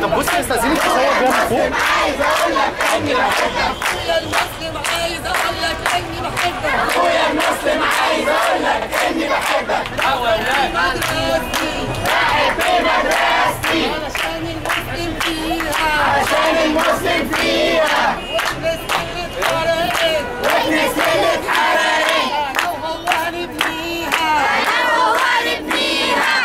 طب بص استاذنك تصور جوه من فوق. عايز اقول لك اني بحبك. اخويا المسلم عايز اقول لك اني بحبك. اخويا المسلم عايز اقول لك اني بحبك. مدرستي بحب مدرستي علشان المسلم فيها. علشان المسلم فيها. واحنا سنة اتحرقت. انا وهو هنبنيها. انا وهو هنبنيها.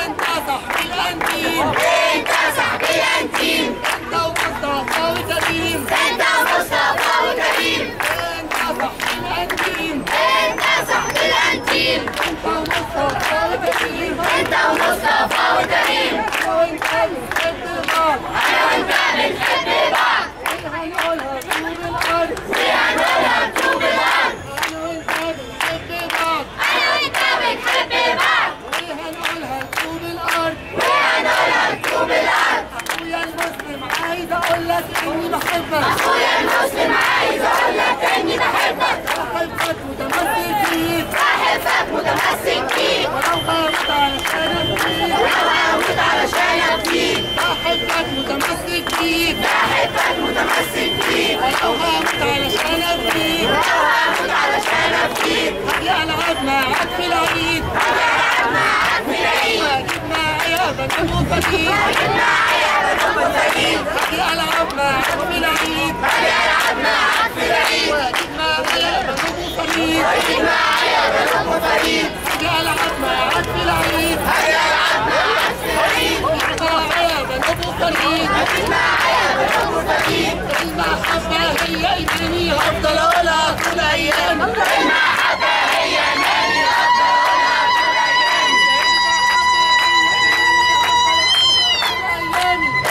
انت صاحبي الانتيم. انت صاحبي الانتيم. انت ومصطفى وكريم. انت ومصطفى وكريم. انت صاحبي الانتيم. انت صاحبي الانتيم. انت ومصطفى وكريم. انت ومصطفى وكريم. وانت بنحب بعض. انا وانت بنحب بعض. وهنقولها طوب الارض. وهنقولها طوب الارض. انا وانت بنحب بعض. انا وانت بنحب بعض. وهنقولها طوب الارض. وهنقولها طوب الارض. اخويا المسلم عايز اقول لك اني بحبك. اخويا المسلم عايز اقول لك اني بحبك. بحبك متمسك بيك. بحبك متمسك بيك. ولو هموت علشانك فيك. ولو هموت علشانك فيك. بحبك متمسك بيك. بحبك متمسك بيك. ولو هموت علشانك فيك. ولو هموت علشانك فيك. هاجي العب معاك في العيد. هاجي العب معاك في العيد. هجيب معايا بنات وفريد. هجيب معايا بنات وفريد. هاجي العب معاك في العيد. هاجي العب معاك في العيد. وهجيب معايا بنات وفريد. هجيب معايا بنات وفريد. هاجي العب معاك في العيد. هاجي العب معاك في العيد. هجيب معايا بنات وفريد. هجيب معايا بنات وفريد. المحبة هي ايديني هفضل اقولها طول ايامي. المحبة هي مالي هفضل اقولها طول ايامي.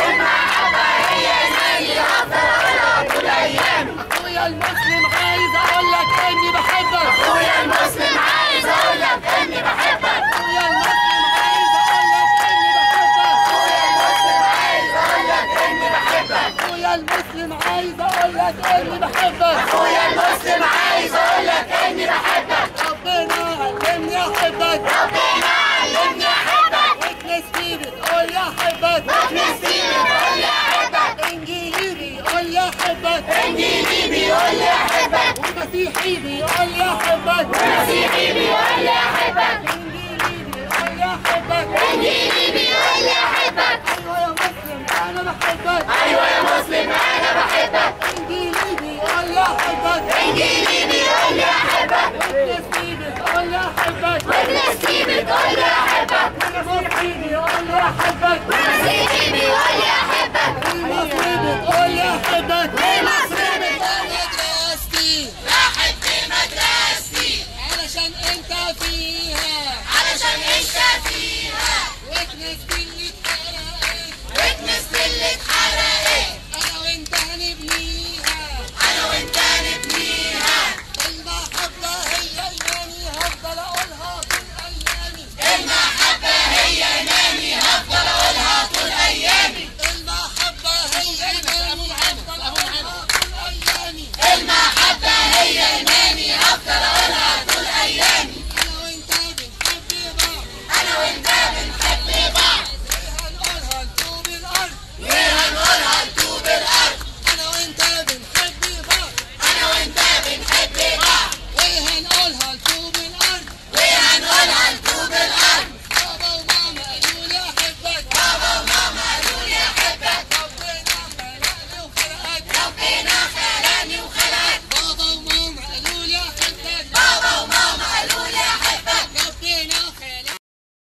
المحبة هي مالي هفضل اقولها طول ايامي. اخويا المسلم عايز اقول لك اني بحبك. اخويا المسلم عايز اقول لك اني بحبك. اخويا المسلم عايز اقول لك اني بحبك. اخويا المسلم عايز اقول لك اني بحبك. اخويا المسلم عايز اقول لك اني بحبك. اخويا المسلم عايز اقول لك اني بحبك. ربنا علمني احبك. ربنا علمني احبك. وكنيستي بتقول لي احبك. وكنيستي بتقول لي احبك. انجيلي بيقول لي احبك. انجيلي بيقول لي احبك. ومسيحي بيقول لي احبك. ومسيحي بيقول لي احبك. انجيلي بيقول لي احبك. انجيلي بيقول لي احبك. ايوه يا مسلم انا بحبك. ايوه يا مسلم انا بحبك. انجيلي بيقول لي احبك. انجيلي بيقول لي احبك. وكنيستي بتقول لي احبك. وكنيستي بتقول لي احبك. ومسيحي بيقول لي احبك. ومسيحي بيقول لي احبك. المصري بتقول لي احبك.